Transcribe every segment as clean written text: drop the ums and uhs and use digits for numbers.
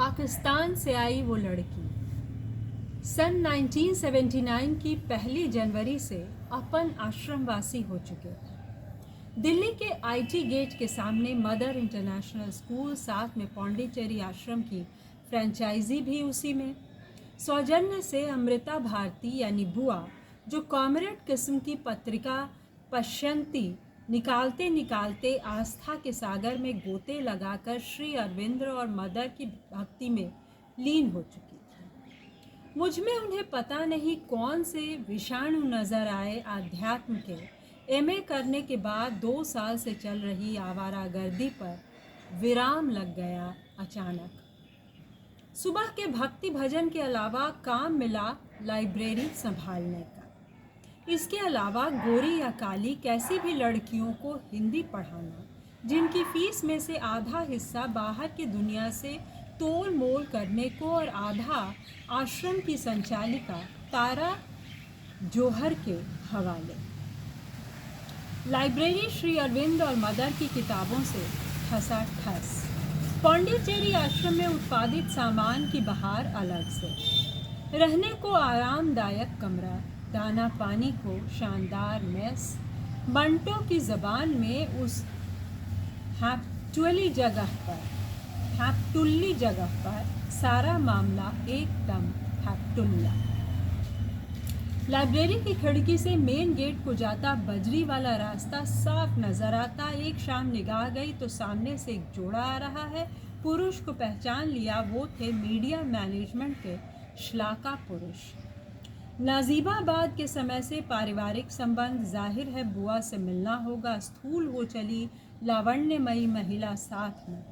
पाकिस्तान से आई वो लड़की। सन 1979 की पहली जनवरी से अपन आश्रमवासी हो चुके थे। दिल्ली के आईटी गेट के सामने मदर इंटरनेशनल स्कूल, साथ में पौंडीचेरी आश्रम की फ्रेंचाइजी भी उसी में। सौजन्य से अमृता भारती यानी बुआ, जो कॉमरेड किस्म की पत्रिका पश्यंती निकालते निकालते आस्था के सागर में गोते लगाकर श्री अरविंद और मदर की भक्ति में लीन हो चुकी थी। मुझ में उन्हें पता नहीं कौन से विषाणु नजर आए। आध्यात्म के एमए करने के बाद 2 साल से चल रही आवारागर्दी पर विराम लग गया अचानक। सुबह के भक्ति भजन के अलावा काम मिला लाइब्रेरी संभालने का। इसके अलावा गोरी या काली कैसी भी लड़कियों को हिंदी पढ़ाना, जिनकी फीस में से आधा हिस्सा बाहर की दुनिया से तोल मोल करने को और आधा आश्रम की संचालिका तारा जौहर के हवाले। लाइब्रेरी श्री अरविंद और मदर की किताबों से ठसाठस। पौंडीचेरी आश्रम में उत्पादित सामान की बहार अलग से। रहने को आरामदायक कमरा, दाना पानी को शानदार मेस। बंटों की ज़बान में उस हैप्टुली जगह पर सारा मामला एकदम हैप्टुल्ला। लाइब्रेरी की खिड़की से मेन गेट को जाता बजरी वाला रास्ता साफ नजर आता। एक शाम निगाह गई तो सामने से एक जोड़ा आ रहा है। पुरुष को पहचान लिया, वो थे मीडिया मैनेजमेंट के श्लाका पुरुष। नाजीबाबाद के समय से पारिवारिक संबंध, जाहिर है बुआ से मिलना होगा। स्थूल हो चली लावण्यमयी महिला साथ में।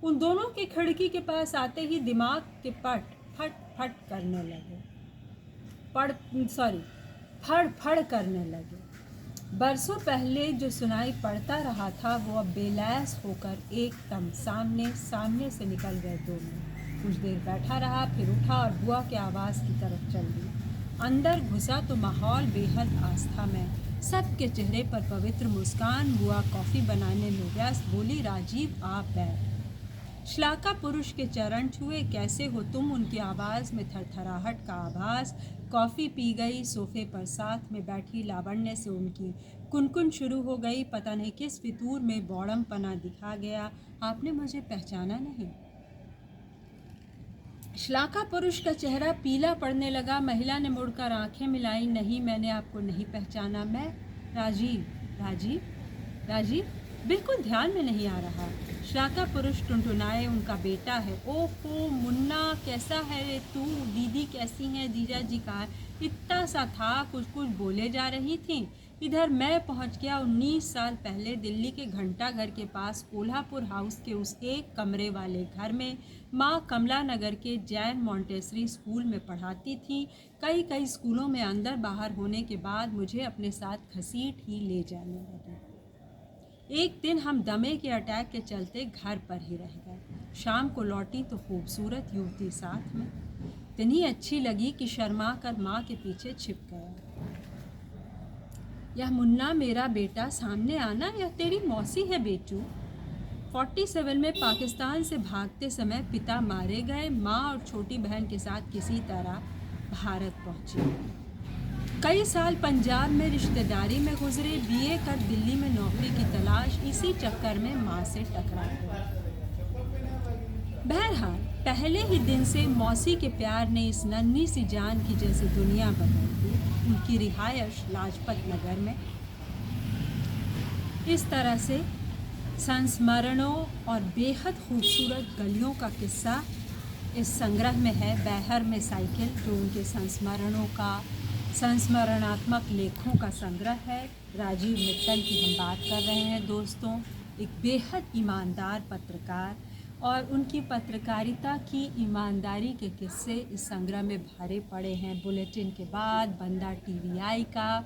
उन दोनों की खिड़की के पास आते ही दिमाग के पट फट फट करने लगे, फड़ फड़ करने लगे। बरसों पहले जो सुनाई पड़ता रहा था वो अब बेलैस होकर एकदम सामने से निकल गए दोनों। कुछ देर बैठा रहा, फिर उठा और बुआ के आवाज़ की तरफ चल दी। अंदर घुसा तो माहौल बेहद आस्था में। सबके चेहरे पर पवित्र मुस्कान। बुआ कॉफ़ी बनाने में व्यस्त, बोली, राजीव आप बैठ। श्लाका पुरुष के चरण छुए। कैसे हो तुम? उनकी आवाज़ में थरथराहट का आभास। कॉफ़ी पी गई। सोफे पर साथ में बैठी लावण्य से उनकी कुनकुन शुरू हो गई। पता नहीं किस फितूर में बौड़मपना दिखा गया। आपने मुझे पहचाना नहीं? श्लाका पुरुष का चेहरा पीला पड़ने लगा। महिला ने मुड़कर आंखें मिलाई। नहीं, मैंने आपको नहीं पहचाना। मैं राजीव बिल्कुल ध्यान में नहीं आ रहा। श्लाका पुरुष टुनटुनाए, उनका बेटा है। ओहो मुन्ना, कैसा है रे तू? दीदी कैसी हैं? जीजा जी का इतना सा था, कुछ बोले जा रही थी। इधर मैं पहुंच गया 19 साल पहले दिल्ली के घंटा घर के पास कोल्हापुर हाउस के उस एक कमरे वाले घर में। माँ कमला नगर के जैन मॉन्टेसरी स्कूल में पढ़ाती थी। कई स्कूलों में अंदर बाहर होने के बाद मुझे अपने साथ घसीट ही ले जाने लगी। एक दिन हम दमे के अटैक के चलते घर पर ही रह गए। शाम को लौटी तो खूबसूरत युवती साथ में। इतनी अच्छी लगी कि शर्मा कर माँ के पीछे छिप गया। यह मुन्ना मेरा बेटा, सामने आना, यह तेरी मौसी है बेटू। 47 में पाकिस्तान से भागते समय पिता मारे गए। माँ और छोटी बहन के साथ किसी तरह भारत पहुँची। कई साल पंजाब में रिश्तेदारी में गुजरे। बीए कर दिल्ली में नौकरी की तलाश, इसी चक्कर में माँ से टकरा गई। बहरहाल पहले ही दिन से मौसी के प्यार ने इस नन्ही सी जान की जैसे दुनिया बदल दी। उनकी रिहायश लाजपत नगर में। इस तरह से संस्मरणों और बेहद खूबसूरत गलियों का किस्सा इस संग्रह में है। बहर में साइकिल, जो उनके संस्मरणों का, संस्मरणात्मक लेखों का संग्रह है। राजीव मित्तल की हम बात कर रहे हैं दोस्तों। एक बेहद ईमानदार पत्रकार और उनकी पत्रकारिता की ईमानदारी के किस्से इस संग्रह में भरे पड़े हैं। बुलेटिन के बाद बंदा टीवीआई का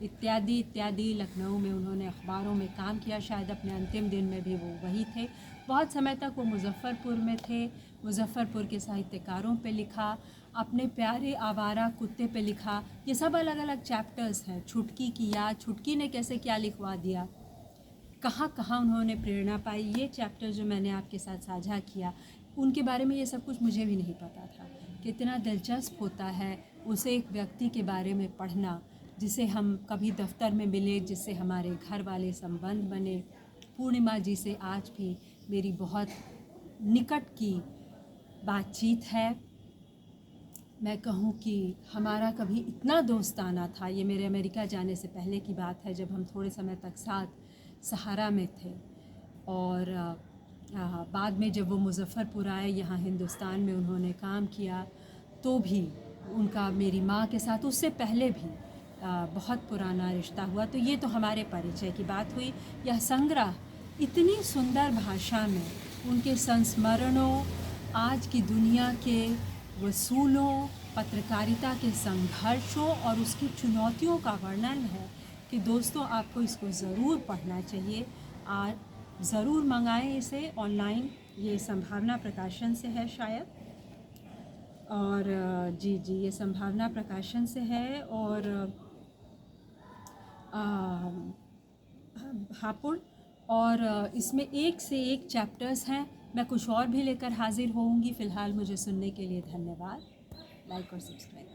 इत्यादि। लखनऊ में उन्होंने अखबारों में काम किया। शायद अपने अंतिम दिन में भी वो वही थे। बहुत समय तक वो मुजफ्फरपुर में थे। मुजफ्फरपुर के साहित्यकारों पे लिखा। अपने प्यारे आवारा कुत्ते पे लिखा। ये सब अलग अलग चैप्टर्स हैं। छुटकी की याद, छुटकी ने कैसे क्या लिखवा दिया, कहाँ कहाँ उन्होंने प्रेरणा पाई, ये चैप्टर जो मैंने आपके साथ साझा किया। उनके बारे में ये सब कुछ मुझे भी नहीं पता था। कितना दिलचस्प होता है उसे एक व्यक्ति के बारे में पढ़ना जिसे हम कभी दफ्तर में मिले, जिससे हमारे घर वाले संबंध बने। पूर्णिमा जी से आज भी मेरी बहुत निकट की बातचीत है। मैं कहूँ कि हमारा कभी इतना दोस्ताना था, ये मेरे अमेरिका जाने से पहले की बात है, जब हम थोड़े समय तक साथ सहारा में थे। और बाद में जब वो मुज़फ़्फ़रपुर आए, यहाँ हिंदुस्तान में उन्होंने काम किया, तो भी उनका मेरी माँ के साथ उससे पहले भी बहुत पुराना रिश्ता हुआ। तो ये तो हमारे परिचय की बात हुई। यह संग्रह इतनी सुंदर भाषा में उनके संस्मरणों, आज की दुनिया के वसूलों, पत्रकारिता के संघर्षों और उसकी चुनौतियों का वर्णन है कि दोस्तों आपको इसको ज़रूर पढ़ना चाहिए। आज ज़रूर मंगाएं इसे ऑनलाइन, ये संभावना प्रकाशन से है शायद। और जी ये संभावना प्रकाशन से है। और हापुड़। और इसमें एक से एक चैप्टर्स हैं। मैं कुछ और भी लेकर हाजिर होऊंगी। फ़िलहाल मुझे सुनने के लिए धन्यवाद। लाइक और सब्सक्राइब।